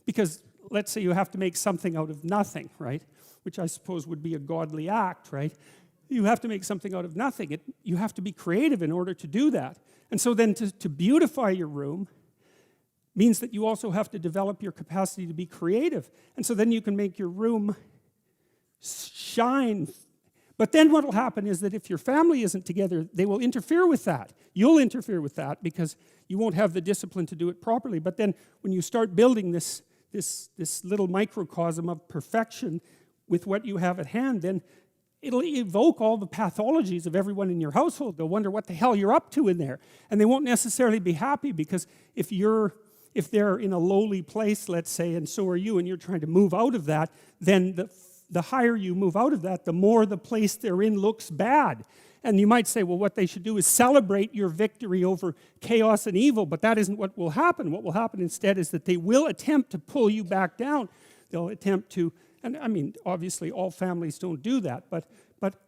Because let's say you have to make something out of nothing, right? Which I suppose would be a godly act, right? You have to make something out of nothing. You have to be creative in order to do that. And so then to beautify your room means that you also have to develop your capacity to be creative. And so then you can make your room shine. But then what will happen is that if your family isn't together, they will interfere with that. You'll interfere with that because you won't have the discipline to do it properly. But then when you start building this little microcosm of perfection with what you have at hand, then it'll evoke all the pathologies of everyone in your household. They'll wonder what the hell you're up to in there. And they won't necessarily be happy, because if they're in a lowly place, let's say, and so are you, and you're trying to move out of that, then the higher you move out of that, the more the place they're in looks bad. And you might say, well, what they should do is celebrate your victory over chaos and evil, but that isn't what will happen. What will happen instead is that they will attempt to pull you back down. They'll attempt to, and I mean, obviously all families don't do that, but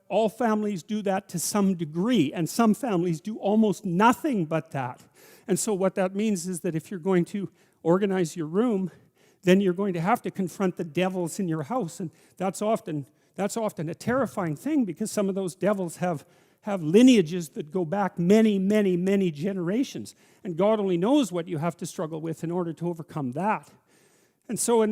all families do that to some degree, and some families do almost nothing but that. And so what that means is that if you're going to organize your room, then you're going to have to confront the devils in your house. And that's often a terrifying thing, because some of those devils have lineages that go back many, many, many generations. And God only knows what you have to struggle with in order to overcome that. And so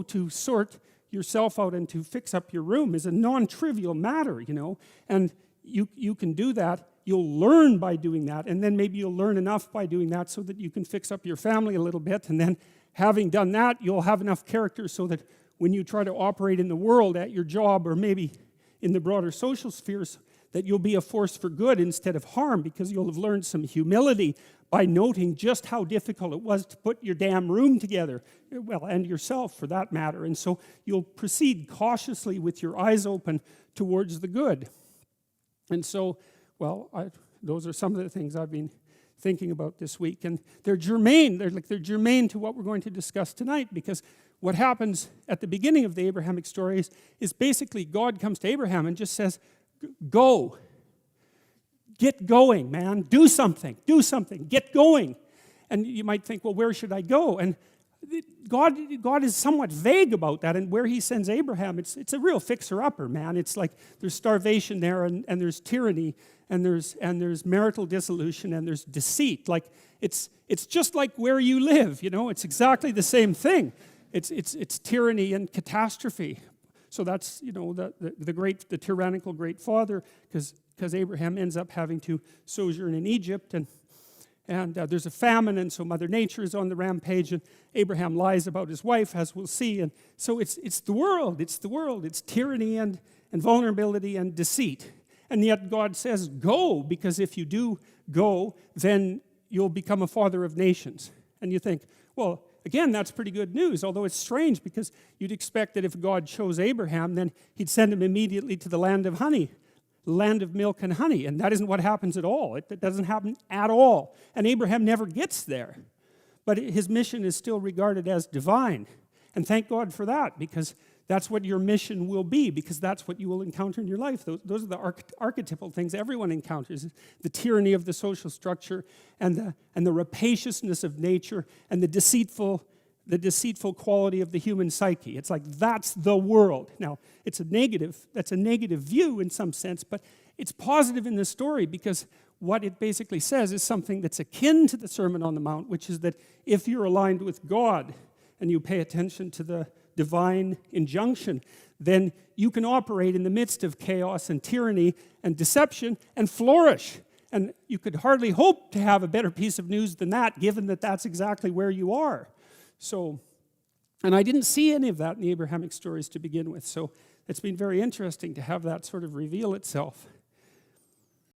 to sort yourself out and to fix up your room is a non-trivial matter, you know. And you can do that. You'll learn by doing that, and then maybe you'll learn enough by doing that so that you can fix up your family a little bit, and then having done that, you'll have enough character so that when you try to operate in the world, at your job, or maybe in the broader social spheres, that you'll be a force for good instead of harm, because you'll have learned some humility by noting just how difficult it was to put your damn room together, well, and yourself for that matter. And so you'll proceed cautiously with your eyes open towards the good. And so, well, those are some of the things I've been thinking about this week, and they're germane. They're germane to what we're going to discuss tonight, because what happens at the beginning of the Abrahamic story is basically God comes to Abraham and just says, go. Get going, man. Do something. Get going. And you might think, well, where should I go? And God is somewhat vague about that, and where he sends Abraham, it's a real fixer-upper, man. It's like there's starvation there, and there's tyranny, and there's marital dissolution, and there's deceit. Like it's just like where you live, you know. It's exactly the same thing. It's tyranny and catastrophe. So that's, you know, the tyrannical great father, because Abraham ends up having to sojourn in Egypt, and there's a famine, and so Mother Nature is on the rampage, and Abraham lies about his wife, as we'll see. And so it's the world. It's tyranny and vulnerability and deceit. And yet God says, go, because if you do go, then you'll become a father of nations. And you think, well, again, that's pretty good news, although it's strange, because you'd expect that if God chose Abraham, then he'd send him immediately to the land of honey, land of milk and honey, and that isn't what happens at all. It doesn't happen at all, and Abraham never gets there. But his mission is still regarded as divine, and thank God for that, because that's what your mission will be, because that's what you will encounter in your life. Those are the archetypal things everyone encounters: the tyranny of the social structure, and the rapaciousness of nature, and the deceitful quality of the human psyche. It's like, that's the world. Now, that's a negative view in some sense, but it's positive in the story, because what it basically says is something that's akin to the Sermon on the Mount, which is that if you're aligned with God and you pay attention to the divine injunction, then you can operate in the midst of chaos and tyranny and deception and flourish. And you could hardly hope to have a better piece of news than that, given that that's exactly where you are. So, and I didn't see any of that in the Abrahamic stories to begin with, so it's been very interesting to have that sort of reveal itself.